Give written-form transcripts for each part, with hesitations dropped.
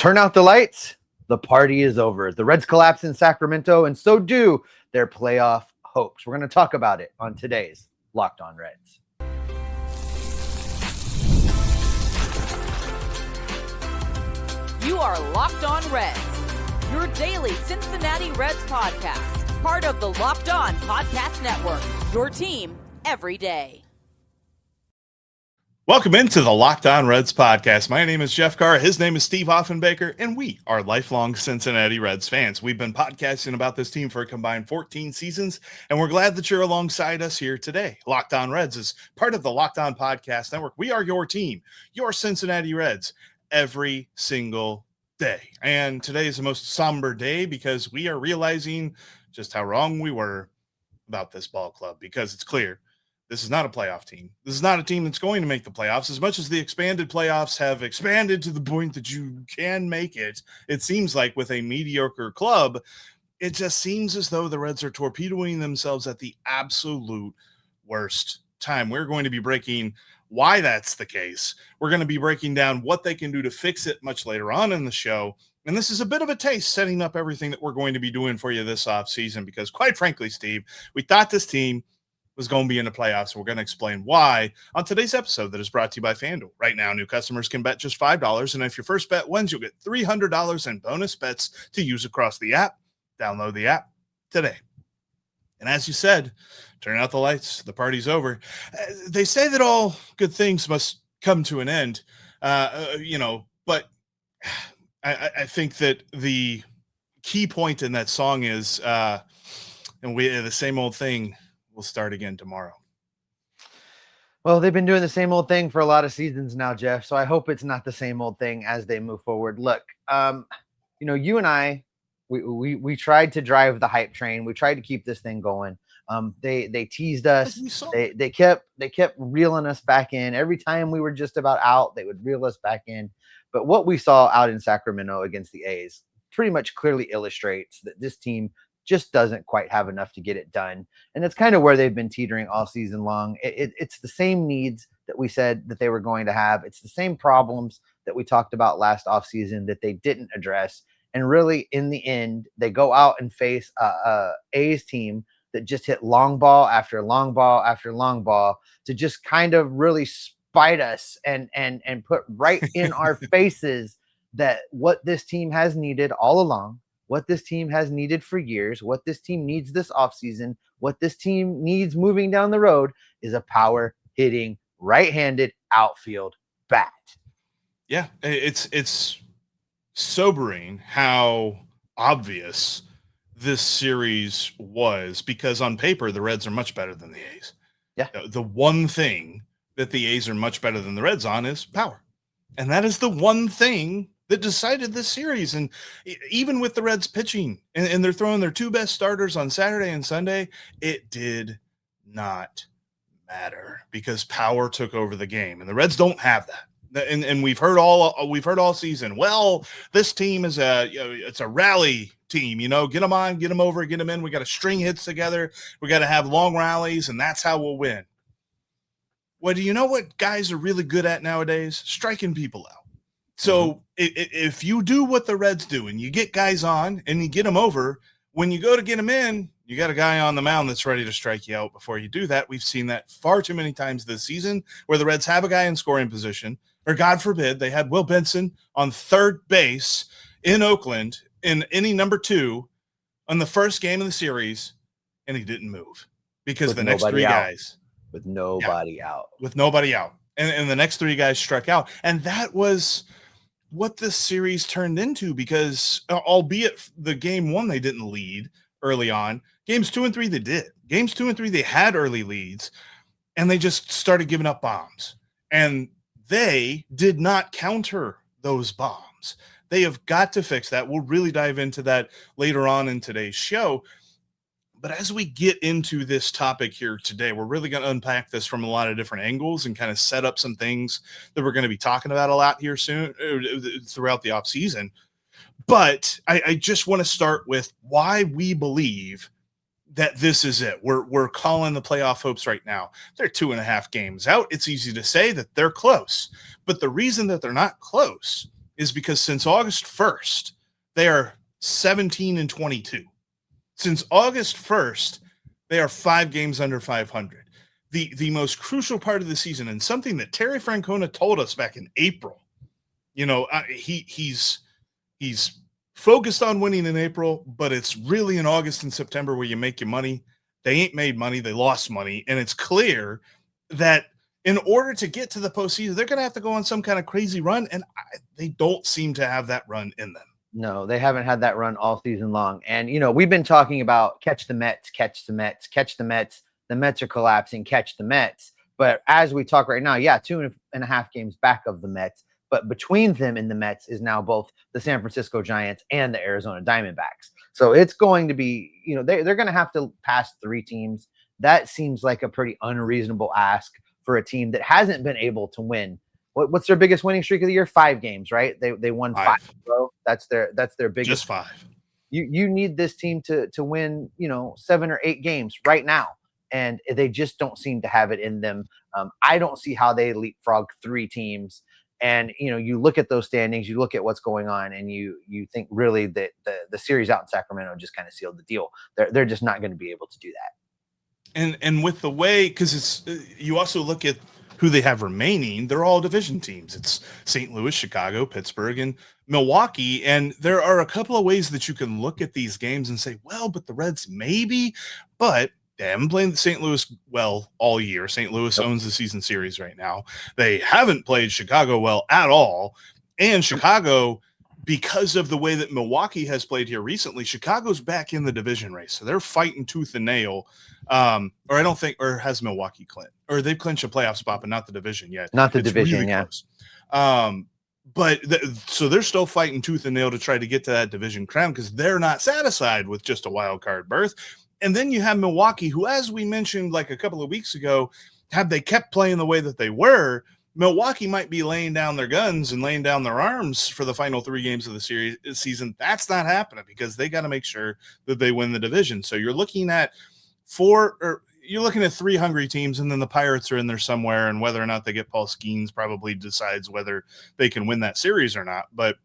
Turn out the lights. The party is over. The Reds collapse in Sacramento, and so do their playoff hopes. We're going to talk about it on today's Locked On Reds. You are Locked On Reds, your daily Cincinnati Reds podcast, part of the Locked On Podcast Network, your team every day. Welcome into the Locked On Reds podcast. My name is Jeff Carr. His name is Steve Offenbaker, and we are lifelong Cincinnati Reds fans. We've been podcasting about this team for a combined 14 seasons, and we're glad that you're alongside us here today. Locked On Reds is part of the Locked On Podcast Network. We are your team, your Cincinnati Reds, every single day. And today is the most somber day because we are realizing just how wrong we were about this ball club, because it's clear this is not a playoff team. This is not a team that's going to make the playoffs. As much as the expanded playoffs have expanded to the point that you can make it, it seems like with a mediocre club, it just seems as though the Reds are torpedoing themselves at the absolute worst time. We're going to be breaking why that's the case. We're going to be breaking down what they can do to fix it much later on in the show. And this is a bit of a taste setting up everything that we're going to be doing for you this offseason, because quite frankly, Steve, we thought this team was going to be in the playoffs. We're going to explain why on today's episode that is brought to you by FanDuel. Right now, new customers can bet just $5, and if your first bet wins, you'll get $300 in bonus bets to use across the app. Download the app today. And as you said, turn out the lights. The party's over. They say that all good things must come to an end, but I think that the key point in that song is, and we the same old thing will start again tomorrow. Well, they've been doing the same old thing for a lot of seasons now, Jeff. So I hope it's not the same old thing as they move forward. Look, you and I, we tried to drive the hype train. We tried to keep this thing going. They teased us. They kept reeling us back in. Every time we were just about out, they would reel us back in. But what we saw out in Sacramento against the A's pretty much clearly illustrates that this team just doesn't quite have enough to get it done. And it's kind of where they've been teetering all season long. It's the same needs that we said that they were going to have. It's the same problems that we talked about last offseason that they didn't address. And really, in the end, they go out and face a A's team that just hit long ball after long ball after long ball to just kind of really spite us and put right in our faces that what this team has needed all along, what this team has needed for years, what this team needs this offseason, what this team needs moving down the road is a power hitting right-handed outfield bat. Yeah, it's sobering how obvious this series was, because on paper the Reds are much better than the A's. Yeah. The one thing that the A's are much better than the Reds on is power. And that is the one thing that decided this series. And even with the Reds pitching and they're throwing their two best starters on Saturday and Sunday, it did not matter because power took over the game. And the Reds don't have that. And we've heard all season, well, this team is it's a rally team, get them on, get them over, get them in. We got to string hits together. We got to have long rallies, and that's how we'll win. Well, do you know what guys are really good at nowadays? Striking people out. So if you do what the Reds do and you get guys on and you get them over, when you go to get them in, you got a guy on the mound that's ready to strike you out before you do that. We've seen that far too many times this season where the Reds have a guy in scoring position, or God forbid, they had Will Benson on third base in Oakland in inning number 2 on the first game of the series, and he didn't move because with the next three guys – with nobody out. With nobody out. And the next 3 guys struck out. And that was what this series turned into, because albeit the game 1, they didn't lead early on. Games 2 and 3, they did. Games 2 and 3, they had early leads, and they just started giving up bombs. And they did not counter those bombs. They have got to fix that. We'll really dive into that later on in today's show. But as we get into this topic here today, we're really going to unpack this from a lot of different angles and kind of set up some things that we're going to be talking about a lot here soon throughout the offseason. But I just want to start with why we believe that this is it. We're calling the playoff hopes right now. They're 2.5 games out. It's easy to say that they're close. But the reason that they're not close is because since August 1st, they are 17-22. Since August 1st, they are 5 games under 500. The most crucial part of the season, and something that Terry Francona told us back in April, he's focused on winning in April, but it's really in August and September where you make your money. They ain't made money. They lost money. And it's clear that in order to get to the postseason, they're going to have to go on some kind of crazy run. And they don't seem to have that run in them. No, they haven't had that run all season long. And, we've been talking about catch the Mets, catch the Mets, catch the Mets. The Mets are collapsing, catch the Mets. But as we talk right now, 2.5 games back of the Mets. But between them and the Mets is now both the San Francisco Giants and the Arizona Diamondbacks. So it's going to be, they're going to have to pass 3 teams. That seems like a pretty unreasonable ask for a team that hasn't been able to win. What's their biggest winning streak of the year? 5 games, right? They won 5 in a row. That's their biggest. Just 5. You need this team to win, 7 or 8 games right now. And they just don't seem to have it in them. I don't see how they leapfrog 3 teams. And, you look at those standings, you look at what's going on, and you think really that the series out in Sacramento just kind of sealed the deal. They're just not going to be able to do that. And with the way, because it's you also look at who they have remaining, they're all division teams. It's St. Louis, Chicago, Pittsburgh, and Milwaukee. And there are a couple of ways that you can look at these games and say, well, but the Reds maybe, but they haven't played St. Louis well all year. St. Louis owns the season series right now. They haven't played Chicago well at all. And Chicago, because of the way that Milwaukee has played here recently, Chicago's back in the division race. So they're fighting tooth and nail. Or has Milwaukee clinched? Or they've clinched a playoff spot, but not the division yet. Not the division, really close. So they're still fighting tooth and nail to try to get to that division crown because they're not satisfied with just a wild card berth. And then you have Milwaukee, who, as we mentioned like a couple of weeks ago, had they kept playing the way that they were, Milwaukee might be laying down their guns and laying down their arms for the final 3 games of the season. That's not happening because they got to make sure that they win the division. So you're looking at 3 hungry teams, and then the Pirates are in there somewhere, and whether or not they get Paul Skeens probably decides whether they can win that series or not. But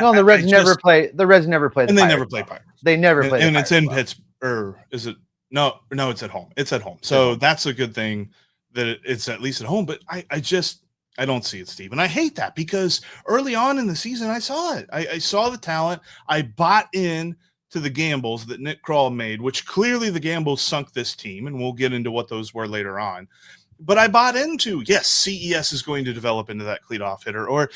no, the Reds never play. The Reds never play, and they never play Pirates. They never play, and it's in Pittsburgh. Or is it? No, it's at home. It's at home. So that's a good thing that it's at least at home. But I don't see it, Steve. And I hate that because early on in the season, I saw it. I saw the talent. I bought in to the gambles that Nick Krall made, which clearly the gambles sunk this team. And we'll get into what those were later on. But I bought into, yes, CES is going to develop into that cleanup hitter or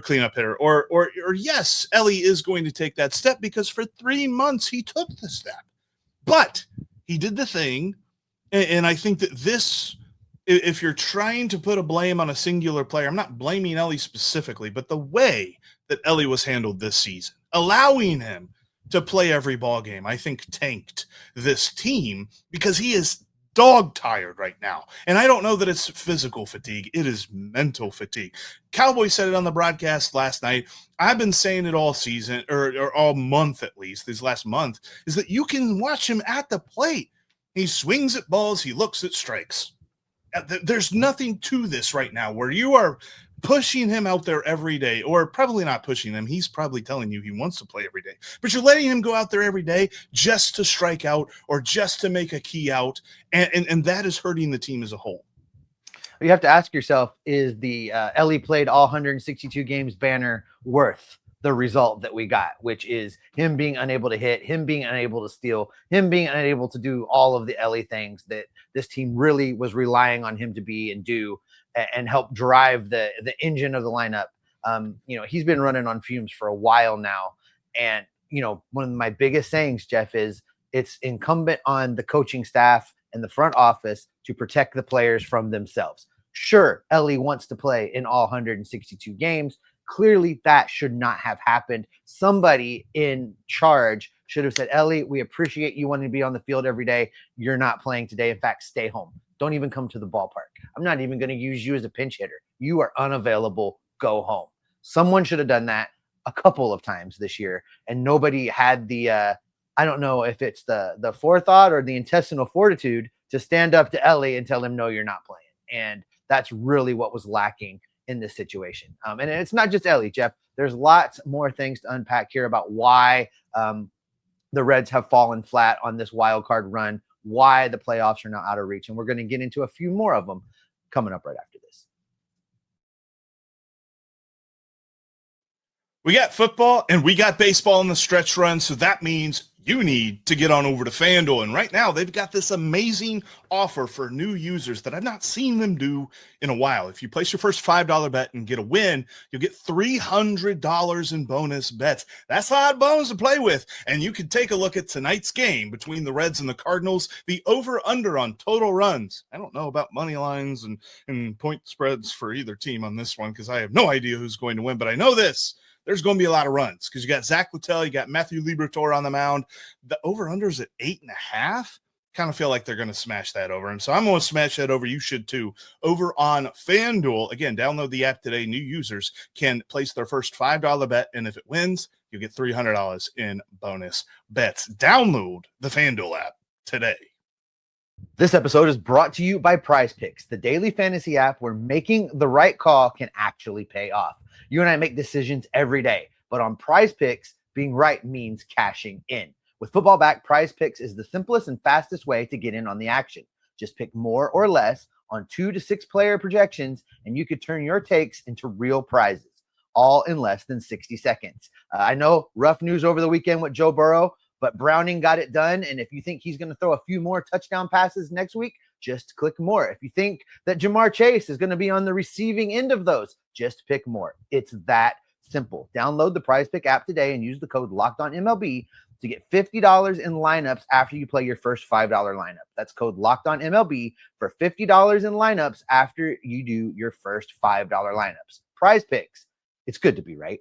cleanup hitter, or yes, Elly is going to take that step because for 3 months he took the step. But he did the thing, and I think that this, if you're trying to put a blame on a singular player, I'm not blaming Elly specifically, but the way that Elly was handled this season, allowing him to play every ball game, I think tanked this team because he is dog tired right now. And I don't know that it's physical fatigue. It is mental fatigue. Cowboy said it on the broadcast last night. I've been saying it all season or all month, at least this last month, is that you can watch him at the plate. He swings at balls. He looks at strikes. There's nothing to this right now where you are pushing him out there every day, or probably not pushing him. He's probably telling you he wants to play every day, but you're letting him go out there every day just to strike out or just to make a key out. And that is hurting the team as a whole. You have to ask yourself, is the Elly played all 162 games banner worth the result that we got, which is him being unable to hit, him being unable to steal, him being unable to do all of the Elly things that this team really was relying on him to be and do, and help drive the engine of the lineup. He's been running on fumes for a while now. And, one of my biggest sayings, Jeff, is it's incumbent on the coaching staff and the front office to protect the players from themselves. Sure, Elly wants to play in all 162 games. Clearly, that should not have happened. Somebody in charge should have said, Elly, we appreciate you wanting to be on the field every day. You're not playing today. In fact, stay home. Don't even come to the ballpark. I'm not even going to use you as a pinch hitter. You are unavailable. Go home. Someone should have done that a couple of times this year, and nobody had the, I don't know if it's the forethought or the intestinal fortitude to stand up to Elly and tell him, no, you're not playing. And that's really what was lacking in this situation. And it's not just Elly, Jeff. There's lots more things to unpack here about why the Reds have fallen flat on this wild card run, why the playoffs are now out of reach. And we're going to get into a few more of them coming up right after this. We got football and we got baseball in the stretch run, so that means you need to get on over to FanDuel. And right now, they've got this amazing offer for new users that I've not seen them do in a while. If you place your first $5 bet and get a win, you'll get $300 in bonus bets. That's a lot of bonus to play with. And you can take a look at tonight's game between the Reds and the Cardinals, the over-under on total runs. I don't know about money lines and point spreads for either team on this one because I have no idea who's going to win, but I know this. There's going to be a lot of runs because you got Zach Littell, you got Matthew Liberatore on the mound. The over-under is at 8.5. Kind of feel like they're going to smash that over. And so I'm going to smash that over. You should too. Over on FanDuel. Again, download the app today. New users can place their first $5 bet, and if it wins, you get $300 in bonus bets. Download the FanDuel app today. This episode is brought to you by Prize Picks, the daily fantasy app where making the right call can actually pay off. You and I make decisions every day, but on Prize Picks, being right means cashing in. With football back, Prize Picks is the simplest and fastest way to get in on the action. Just pick more or less on 2 to 6 player projections, and you could turn your takes into real prizes, all in less than 60 seconds. I know rough news over the weekend with Joe Burrow, but Browning got it done. And if you think he's going to throw a few more touchdown passes next week, just click more. If you think that Jamar Chase is going to be on the receiving end of those, just pick more. It's that simple. Download the Prize Pick app today and use the code LOCKEDONMLB to get $50 in lineups after you play your first $5 lineup. That's code LOCKEDONMLB for $50 in lineups after you do your first $5 lineups. Prize Picks. It's good to be right.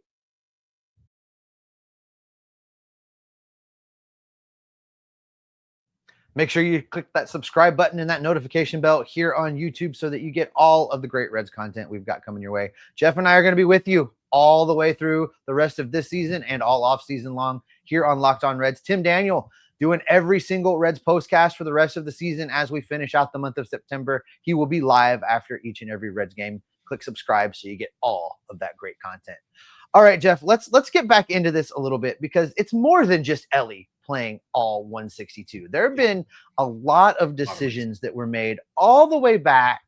Make sure you click that subscribe button and that notification bell here on YouTube so that you get all of the great Reds content we've got coming your way. Jeff and I are going to be with you all the way through the rest of this season and all off season long here on Locked On Reds. Tim Daniel doing every single Reds postcast for the rest of the season as we finish out the month of September. He will be live after each and every Reds game. Click subscribe so you get all of that great content. All right, Jeff, let's get back into this a little bit because it's more than just Elly playing all 162. There have been a lot of decisions that were made all the way back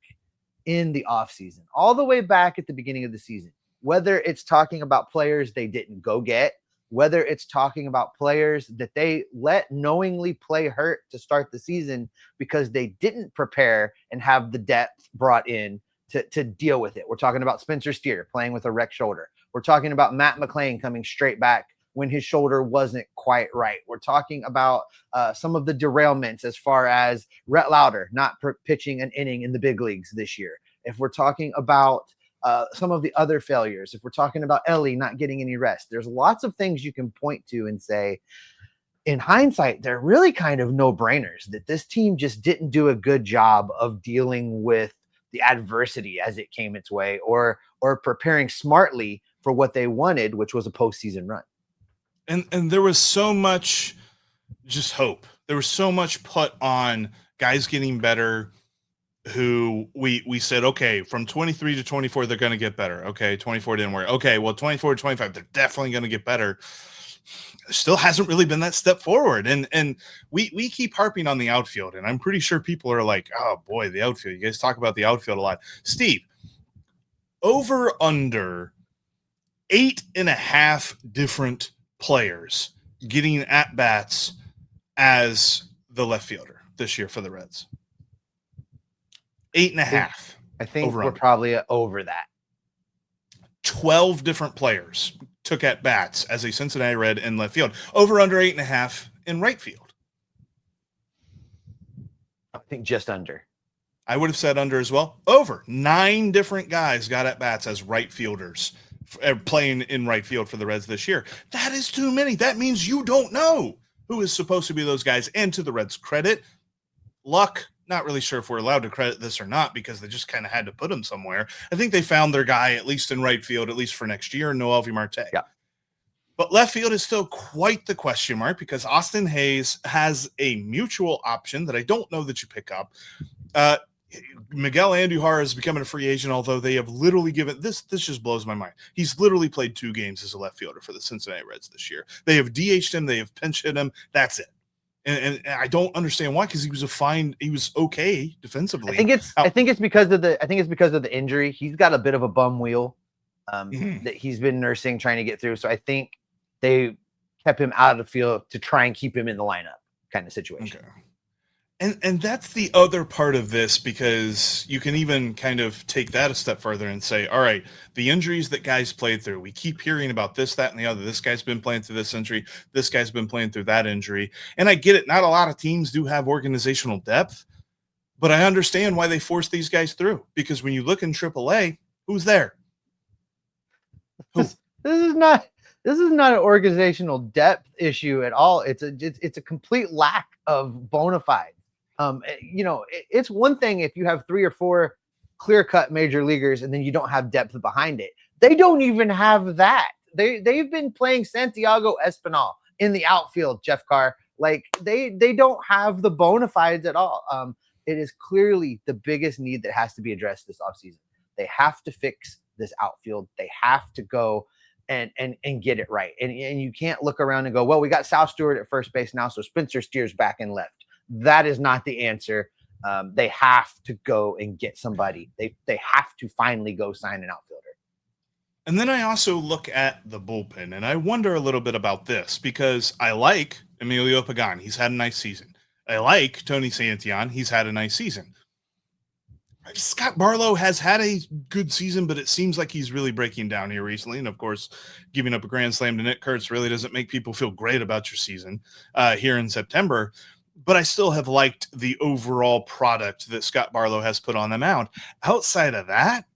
in the offseason, all the way back at the beginning of the season, whether it's talking about players they didn't go get, whether it's talking about players that they let knowingly play hurt to start the season because they didn't prepare and have the depth brought in to deal with it. We're talking about Spencer Steer playing with a wrecked shoulder. We're talking about Matt McLain coming straight back when his shoulder wasn't quite right. We're talking about some of the derailments as far as Rhett Lauder not pitching an inning in the big leagues this year. If we're talking about some of the other failures, if we're talking about Elly not getting any rest, there's lots of things you can point to and say, in hindsight, they're really kind of no-brainers that this team just didn't do a good job of dealing with the adversity as it came its way or preparing smartly for what they wanted, which was a postseason run. And there was so much just hope. There was so much put on guys getting better who we said, okay, from 23 to 24, they're going to get better. Okay, 24 didn't work. Okay, well, 24 to 25, they're definitely going to get better. Still hasn't really been that step forward. And we keep harping on the outfield, and I'm pretty sure people are like, oh, boy, the outfield. You guys talk about the outfield a lot. Steve, over under 8.5 different players getting at bats as the left fielder this year for the Reds. 8.5. I think we're probably over that. 12 different players took at bats as a Cincinnati Red in left field. Over under 8.5 in right field. I think just under. I would have said under as well. Over 9 different guys got at bats as right fielders playing in right field for the Reds this year. That is too many. That means you don't know who is supposed to be those guys. And to the Reds' credit, luck, not really sure if we're allowed to credit this or not because they just kind of had to put him somewhere. I think they found their guy, at least in right field, at least for next year, Noelvi Marte. Yeah. But left field is still quite the question mark because Austin Hayes has a mutual option that I don't know that you pick up. Miguel Andujar is becoming a free agent, although they have literally given this just blows my mind. He's literally played 2 games as a left fielder for the Cincinnati Reds this year. They have DH'd him, they have pinch hit him. That's it. And I don't understand why, because he was okay defensively. I think it's because of the injury. He's got a bit of a bum wheel that he's been nursing, trying to get through. So I think they kept him out of the field to try and keep him in the lineup, kind of situation. Okay. And that's the other part of this, because you can even kind of take that a step further and say, all right, the injuries that guys played through, we keep hearing about this, that, and the other. This guy's been playing through this injury. This guy's been playing through that injury. And I get it. Not a lot of teams do have organizational depth, but I understand why they force these guys through, because when you look in AAA, who's there? Who? This is not an organizational depth issue at all. It's a complete lack of bona fides. It's one thing if you have 3 or 4 clear-cut major leaguers and then you don't have depth behind it. They don't even have that. They've been playing Santiago Espinal in the outfield, Jeff Carr. Like they don't have the bona fides at all. It is clearly the biggest need that has to be addressed this offseason. They have to fix this outfield. They have to go and get it right. And you can't look around and go, well, we got Sal Stewart at first base now, so Spencer Steers back and left. That is not the answer. They have to go and get somebody. They have to finally go sign an outfielder. And then I also look at the bullpen, and I wonder a little bit about this, because I like Emilio Pagan. He's had a nice season. I like Tony Santillan. He's had a nice season. Scott Barlow has had a good season, but it seems like he's really breaking down here recently. And, of course, giving up a grand slam to Nick Kurtz really doesn't make people feel great about your season here in September. But I still have liked the overall product that Scott Barlow has put on the mound. Outside of that,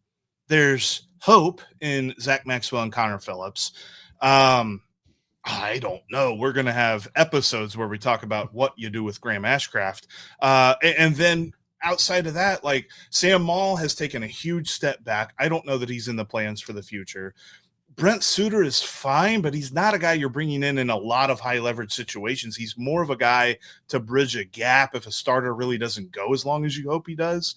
there's hope in Zach Maxwell and Connor Phillips. I don't know. We're going to have episodes where we talk about what you do with Graham Ashcraft. And then outside of that, like Sam Maul has taken a huge step back. I don't know that he's in the plans for the future. Brent Suter is fine, but he's not a guy you're bringing in a lot of high leverage situations. He's more of a guy to bridge a gap if a starter really doesn't go as long as you hope he does.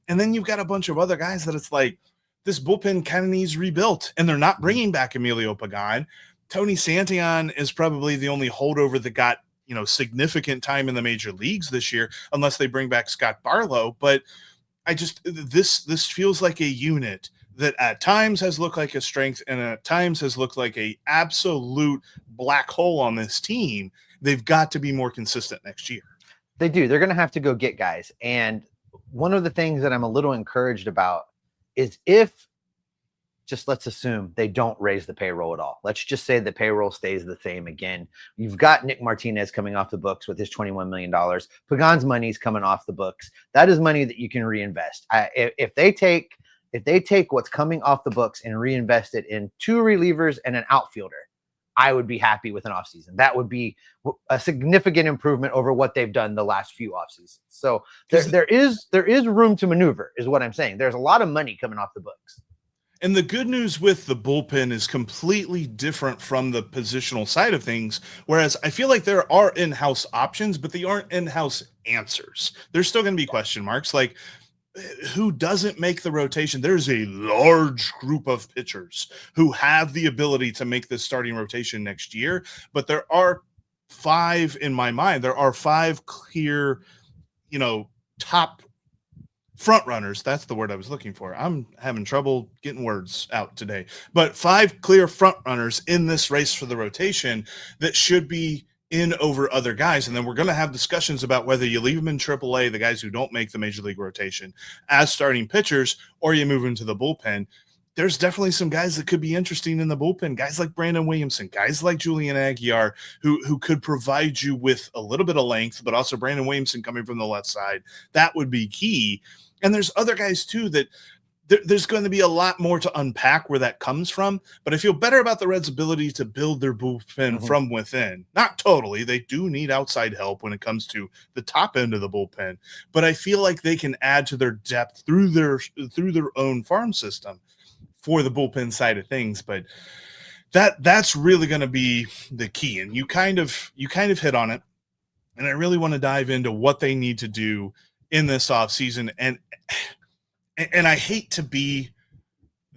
And then you've got a bunch of other guys that it's like, this bullpen kind of needs rebuilt, and they're not bringing back Emilio Pagan. Tony Santillan is probably the only holdover that got, significant time in the major leagues this year, unless they bring back Scott Barlow. But this feels like a unit that at times has looked like a strength and at times has looked like a absolute black hole on this team. They've got to be more consistent next year. They do. They're going to have to go get guys. And one of the things that I'm a little encouraged about is let's assume they don't raise the payroll at all. Let's just say the payroll stays the same again. You've got Nick Martinez coming off the books with his $21 million. Pagan's money's coming off the books. That is money that you can reinvest. If they take what's coming off the books and reinvest it in 2 relievers and an outfielder, I would be happy with an offseason. That would be a significant improvement over what they've done the last few offseasons. So there is room to maneuver, is what I'm saying. There's a lot of money coming off the books. And the good news with the bullpen is completely different from the positional side of things, whereas I feel like there are in-house options, but they aren't in-house answers. There's still going to be question marks, like who doesn't make the rotation. There's a large group of pitchers who have the ability to make this starting rotation next year, but there are 5 in my mind. There are 5 clear, top front runners. That's the word I was looking for. I'm having trouble getting words out today, but 5 clear front runners in this race for the rotation that should be in over other guys. And then we're going to have discussions about whether you leave them in AAA, the guys who don't make the major league rotation, as starting pitchers, or you move into the bullpen. There's definitely some guys that could be interesting in the bullpen, guys like Brandon Williamson, guys like Julian Aguiar, who could provide you with a little bit of length, but also Brandon Williamson coming from the left side. That would be key. And there's other guys too that there's going to be a lot more to unpack where that comes from, but I feel better about the Reds' ability to build their bullpen from within. Not totally. They do need outside help when it comes to the top end of the bullpen, but I feel like they can add to their depth through their own farm system for the bullpen side of things. But that's really going to be the key. And you kind of hit on it. And I really want to dive into what they need to do in this offseason. And I hate to be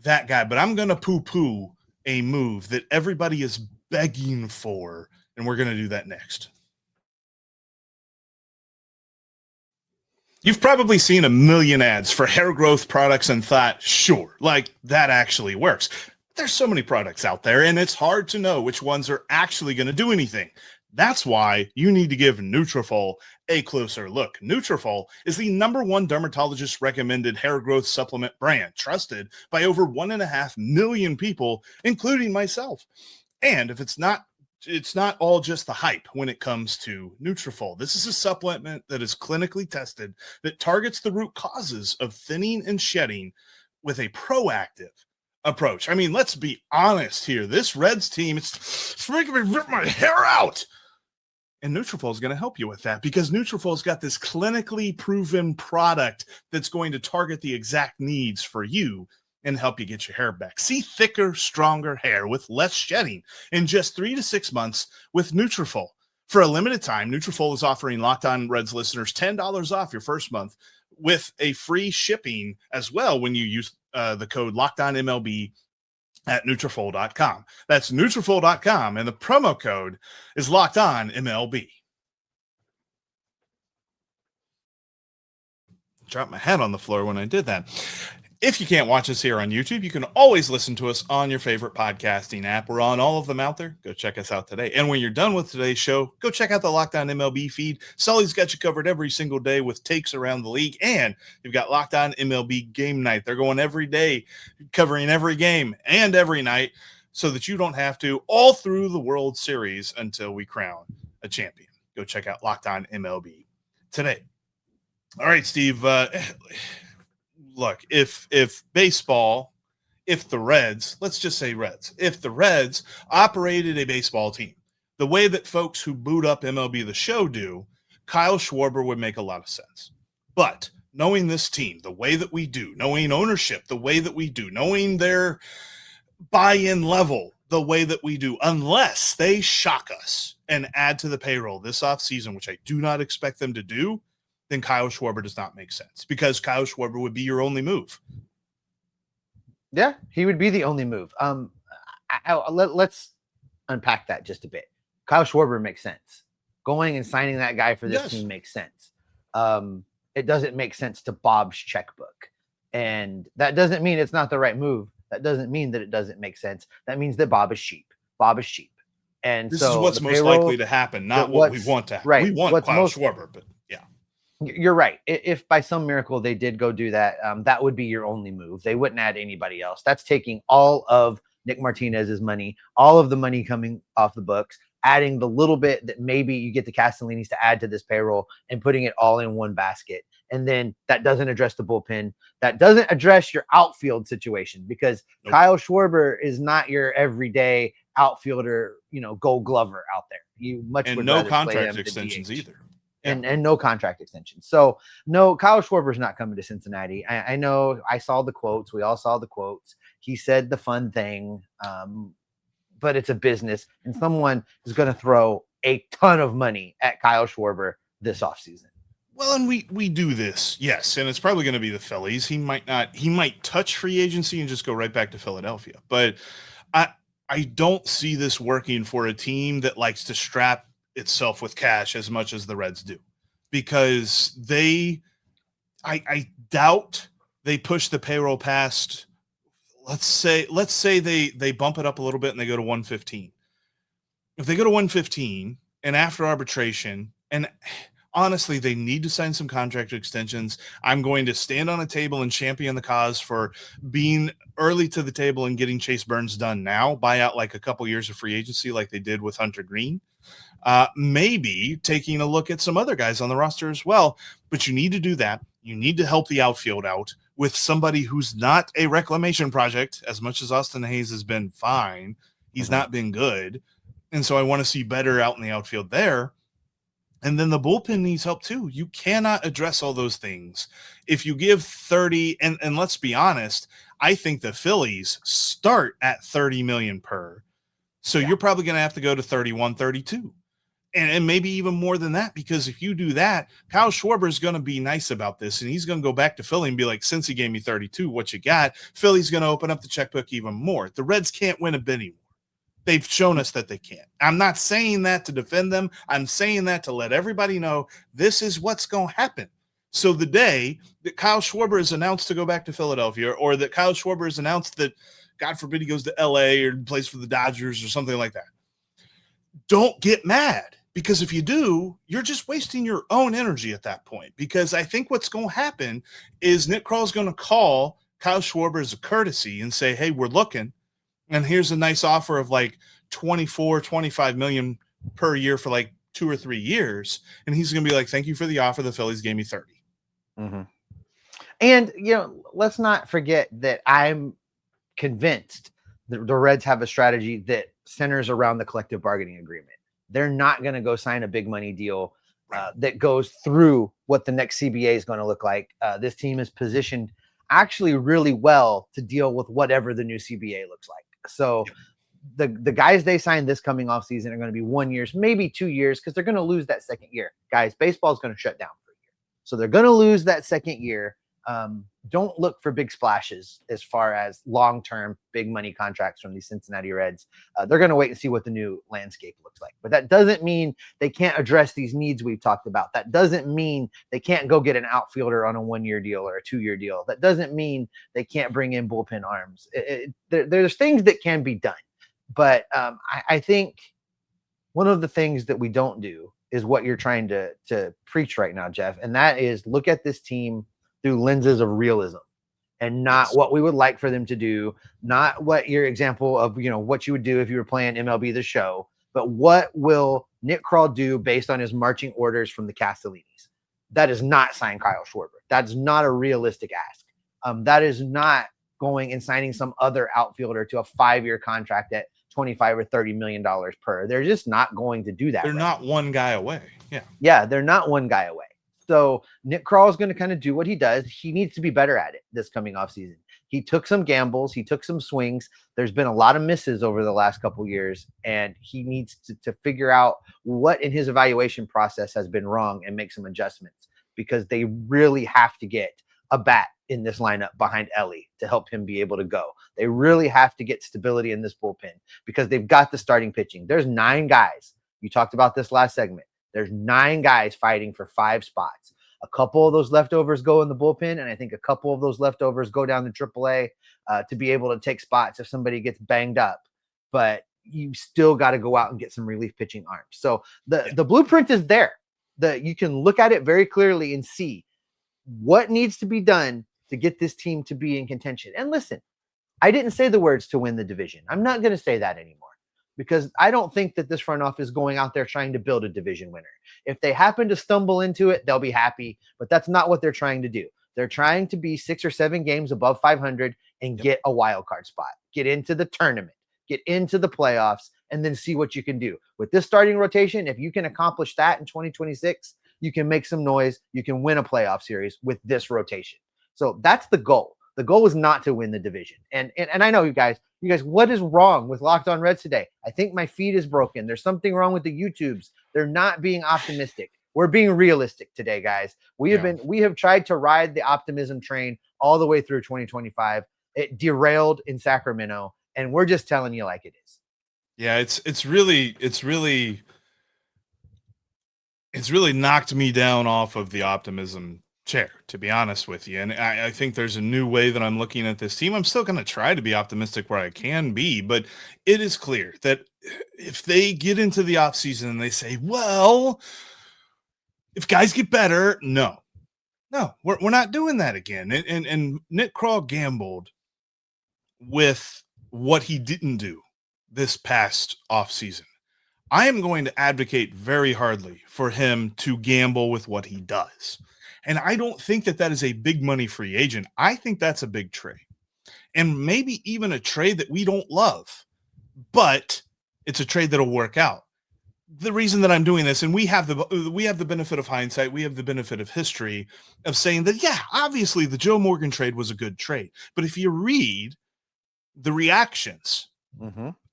that guy, but I'm going to poo-poo a move that everybody is begging for, and we're going to do that next. You've probably seen a million ads for hair growth products and thought, sure, like that actually works. There's so many products out there, and it's hard to know which ones are actually going to do anything. That's why you need to give Nutrafol a closer look. Nutrafol is the #1 dermatologist recommended hair growth supplement brand, trusted by over 1.5 million people, including myself. And if it's not all just the hype when it comes to Nutrafol. This is a supplement that is clinically tested that targets the root causes of thinning and shedding with a proactive approach. I mean, let's be honest here. This Reds team, it's making me rip my hair out. And Nutrafol is going to help you with that, because Nutrafol's got this clinically proven product that's going to target the exact needs for you and help you get your hair back. See thicker, stronger hair with less shedding in just 3 to 6 months with Nutrafol. For a limited time, Nutrafol is offering Locked On Reds listeners $10 off your first month with a free shipping as well when you use the code LOCKEDONMLB at Nutrafol.com. That's Nutrafol.com, and the promo code is LOCKEDONMLB. Dropped my hat on the floor when I did that. If you can't watch us here on YouTube, you can always listen to us on your favorite podcasting app. We're on all of them out there. Go check us out today. And when you're done with today's show, go check out the Locked On MLB feed. Sully's got you covered every single day with takes around the league. And you've got Locked On MLB Game Night. They're going every day, covering every game and every night, so that you don't have to, all through the World Series until we crown a champion. Go check out Locked On MLB today. All right, Steve. Look, if baseball, if the Reds, let's just say Reds, if the Reds operated a baseball team the way that folks who boot up MLB The Show do, Kyle Schwarber would make a lot of sense. But knowing this team the way that we do, knowing ownership the way that we do, knowing their buy-in level the way that we do, unless they shock us and add to the payroll this offseason, which I do not expect them to do, then Kyle Schwarber does not make sense, because Kyle Schwarber would be your only move. Yeah, he would be the only move. Let's unpack that just a bit. Kyle Schwarber makes sense. Going and signing that guy for this team makes sense. It doesn't make sense to Bob's checkbook. And that doesn't mean it's not the right move. That doesn't mean that it doesn't make sense. That means that Bob is cheap. Bob is cheap. And this so is what's most likely to happen, not what we want to happen. Right. We want Kyle Schwarber, but yeah. You're right. If by some miracle they did go do that, that would be your only move. They wouldn't add anybody else. That's taking all of Nick Martinez's money, all of the money coming off the books, adding the little bit that maybe you get the Castellinis to add to this payroll, and putting it all in one basket. And then that doesn't address the bullpen. That doesn't address your outfield situation, because Kyle Schwarber is not your everyday outfielder, Gold Glover out there. You much and would no rather contract play him extensions DH. either. And no contract extension. So no, Kyle Schwarber's not coming to Cincinnati. I know, I saw the quotes. We all saw the quotes. He said the fun thing, but it's a business, and someone is going to throw a ton of money at Kyle Schwarber this offseason. Well, and we do this, yes, and it's probably going to be the Phillies. He might touch free agency and just go right back to Philadelphia. But I don't see this working for a team that likes to strap itself with cash as much as the Reds do, because I doubt they push the payroll past, let's say they bump it up a little bit and they go to 115. If they go to 115 and after arbitration, and honestly, they need to sign some contract extensions. I'm going to stand on a table and champion the cause for being early to the table and getting Chase Burns done now, buy out like a couple years of free agency like they did with Hunter Green. Maybe taking a look at some other guys on the roster as well, but you need to do that. You need to help the outfield out with somebody who's not a reclamation project. As much as Austin Hayes has been fine, he's not been good. And so I want to see better out in the outfield there. And then the bullpen needs help too. You cannot address all those things if you give 30, and let's be honest, I think the Phillies start at 30 million per. So you're probably going to have to go to 31, 32. And maybe even more than that, because if you do that, Kyle Schwarber is going to be nice about this, and he's going to go back to Philly and be like, since he gave me 32, what you got? Philly's going to open up the checkbook even more. The Reds can't win a bit anymore. They've shown us that they can't. I'm not saying that to defend them. I'm saying that to let everybody know this is what's going to happen. So the day that Kyle Schwarber is announced to go back to Philadelphia, or that Kyle Schwarber is announced that, God forbid, he goes to LA or plays for the Dodgers or something like that, don't get mad. Because if you do, you're just wasting your own energy at that point. Because I think what's going to happen is Nick Krall is going to call Kyle Schwarber as a courtesy and say, hey, we're looking. And here's a nice offer of like 24, 25 million per year for like 2 or 3 years. And he's going to be like, thank you for the offer. The Phillies gave me 30. Mm-hmm. And, let's not forget that I'm convinced that the Reds have a strategy that centers around the collective bargaining agreement. They're not going to go sign a big money deal that goes through what the next CBA is going to look like. This team is positioned actually really well to deal with whatever the new CBA looks like. So the guys they signed this coming off season are going to be 1 year, maybe 2 years, because they're going to lose that second year. Guys, baseball is going to shut down for a year. So they're going to lose that second year. Don't look for big splashes as far as long-term big money contracts from the Cincinnati Reds. They're going to wait and see what the new landscape looks like. But that doesn't mean they can't address these needs we've talked about. That doesn't mean they can't go get an outfielder on a 1-year deal or a 2-year deal. That doesn't mean they can't bring in bullpen arms. There's things that can be done. But I think one of the things that we don't do is what you're trying to preach right now, Jeff, and that is look at this team through lenses of realism and not what we would like for them to do, not what your example of, what you would do if you were playing MLB The Show, but what will Nick Krall do based on his marching orders from the Castellinis? That is not sign Kyle Schwarber. That's not a realistic ask. That is not going and signing some other outfielder to a 5-year contract at $25 or $30 million per. They're just not going to do that. They're not one guy away. Yeah, they're not one guy away. So Nick Krall is going to kind of do what he does. He needs to be better at it this coming off season. He took some gambles. He took some swings. There's been a lot of misses over the last couple of years, and he needs to figure out what in his evaluation process has been wrong and make some adjustments, because they really have to get a bat in this lineup behind Elly to help him be able to go. They really have to get stability in this bullpen because they've got the starting pitching. There's 9 guys. You talked about this last segment. There's 9 guys fighting for 5 spots. A couple of those leftovers go in the bullpen, and I think a couple of those leftovers go down to AAA to be able to take spots if somebody gets banged up. But you still got to go out and get some relief pitching arms. So the blueprint is there. You can look at it very clearly and see what needs to be done to get this team to be in contention. And listen, I didn't say the words to win the division. I'm not going to say that anymore, because I don't think that this front office is going out there trying to build a division winner. If they happen to stumble into it, they'll be happy, but that's not what they're trying to do. They're trying to be 6 or 7 games above 500 and get a wild card spot, get into the tournament, get into the playoffs, and then see what you can do. With this starting rotation, if you can accomplish that in 2026, you can make some noise. You can win a playoff series with this rotation. So that's the goal. The goal is not to win the division. And I know you guys, what is wrong with Locked On Reds today? I think my feed is broken. There's something wrong with the YouTubes. They're not being optimistic. We're being realistic today, guys. We have tried to ride the optimism train all the way through 2025. It derailed in Sacramento, and we're just telling you like it is. Yeah, it's really knocked me down off of the optimism chair, to be honest with you. And I think there's a new way that I'm looking at this team. I'm still going to try to be optimistic where I can be, but it is clear that if they get into the offseason and they say, well, if guys get better, no, we're not doing that again. And Nick Krall gambled with what he didn't do this past offseason. I am going to advocate very hardly for him to gamble with what he does. And I don't think that is a big money free agent. I think that's a big trade, and maybe even a trade that we don't love, but it's a trade that'll work out. The reason that I'm doing this, and we have the benefit of hindsight, we have the benefit of history of saying that, yeah, obviously the Joe Morgan trade was a good trade. But if you read the reactions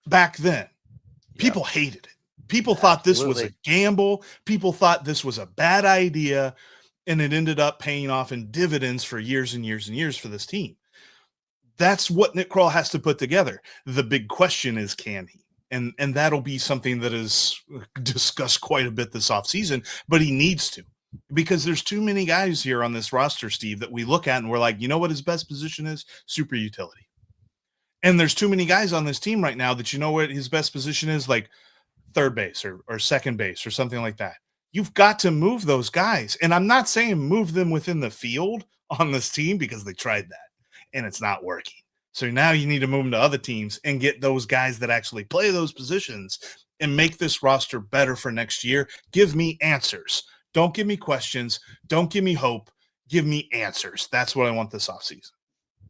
back then, people hated it. People thought this was a Absolutely. gamble. People thought this was a bad idea, and it ended up paying off in dividends for years and years and years for this team. That's what Nick Krall has to put together. The big question is, can he? And that'll be something that is discussed quite a bit this offseason, but he needs to, because there's too many guys here on this roster, Steve, that we look at and we're like, you know what his best position is? Super utility. And there's too many guys on this team right now that you know what his best position is, like third base or second base or something like that. You've got to move those guys. And I'm not saying move them within the field on this team, because they tried that and it's not working. So now you need to move them to other teams and get those guys that actually play those positions and make this roster better for next year. Give me answers. Don't give me questions. Don't give me hope. Give me answers. That's what I want this offseason.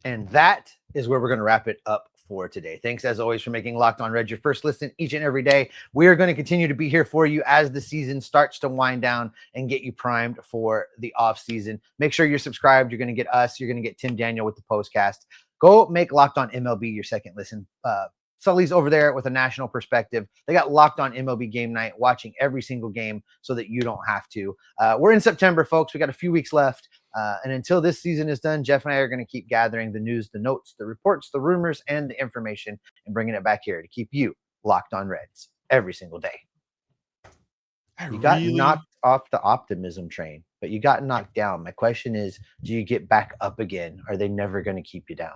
And that is where we're going to wrap it up for today. Thanks, as always, for making Locked On Reds your first listen each and every day. We are going to continue to be here for you as the season starts to wind down and get you primed for the off season. Make sure you're subscribed. You're going to get us. You're going to get Tim Daniel with the postcast. Go make Locked On MLB your second listen. Sully's over there with a national perspective. They got Locked On MLB Game Night, watching every single game so that you don't have to. We're in September, folks. We got a few weeks left. And until this season is done, Jeff and I are going to keep gathering the news, the notes, the reports, the rumors, and the information, and bringing it back here to keep you locked on Reds every single day. You got knocked off the optimism train, but you got knocked down. My question is, do you get back up again? Are they never going to keep you down?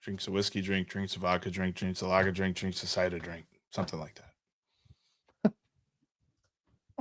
Drinks a whiskey drink, drinks a vodka drink, drinks a lager drink, drinks a cider drink, something like that.